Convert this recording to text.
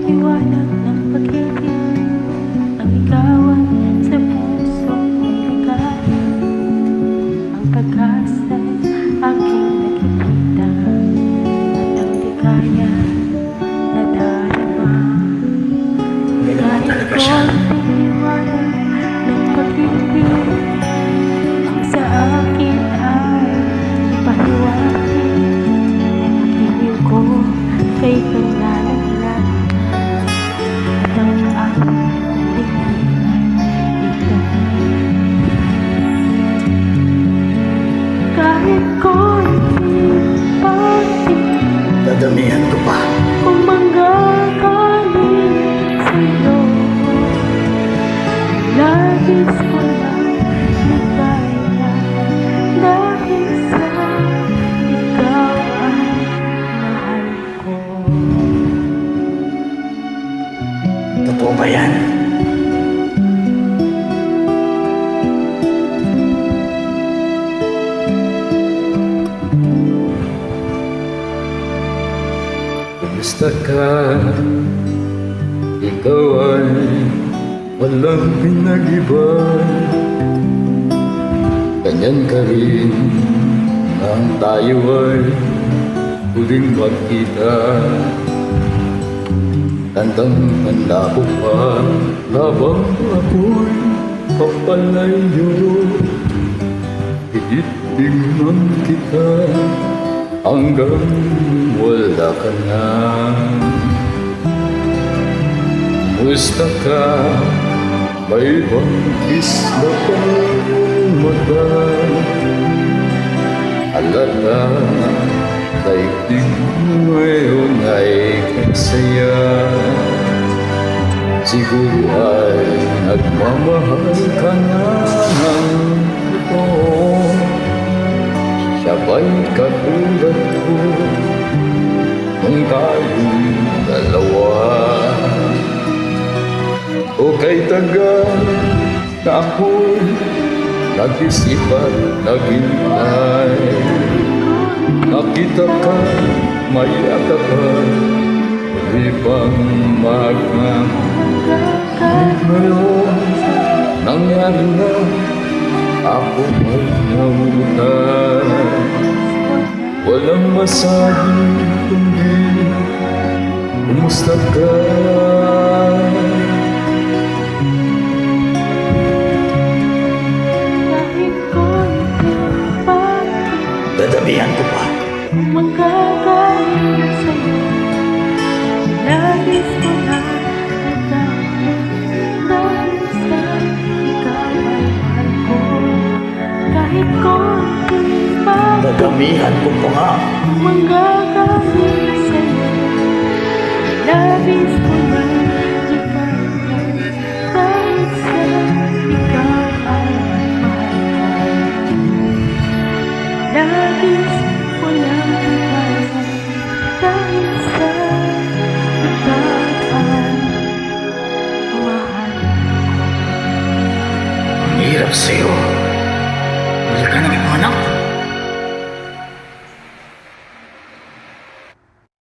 Liwanag ng pag-ibig ang ikawan sa pusong ligaya. Ang pag-asa'y aking nakikita at ang ligaya na darama. Kahit konting liwanag ng pag-ibig ang sa akin ay ipahiwatig. Hihil ko kay kanlalaglag at ang aking ito. Kahit konting pag-ibig Dadamihan ko pa. kung manggagaling sa'yo, labis ko lang ligaya dahil sa ikaw ay mahal ko. Totoo ba yan? Kumusta ka? Ikaw ay walang pinag-iba. Ganyan ka rin nang tayo ay huling magkita. Tandang-tanda ko pa habang ako'y papalayo. Iitignan kita hanggang wala ka na. Kumusta ka? May bang isla kang mata? Alala, daigdig mo ngayon ay kasaya. Siguro ay nagmamahal ka na ng totoo. Sabay katulad ko nung tayong dalawa. O kay tagal na ako'y nag-isip at naghintay. Nakita ka, may akapan, huli pang maghang. Ngayon, nangyari na, ako ay namutan. Walang masabi kundi kumusta ka? Kahit konting pag-ibig Dadamihan ko pa. kung manggagaling sa'yo, labis ko lang ligaya dahil sa ikaw ay mahal ko. Kahit konting pag-ibig Dadamihan ko pa nga. kung manggagaling sa'yo, labis ko lang ligaya dahil sa ikaw ay mahal ko. Labis ko lang ligaya dahil sa ikaw ay mahal ko. Ang hirap sa'yo.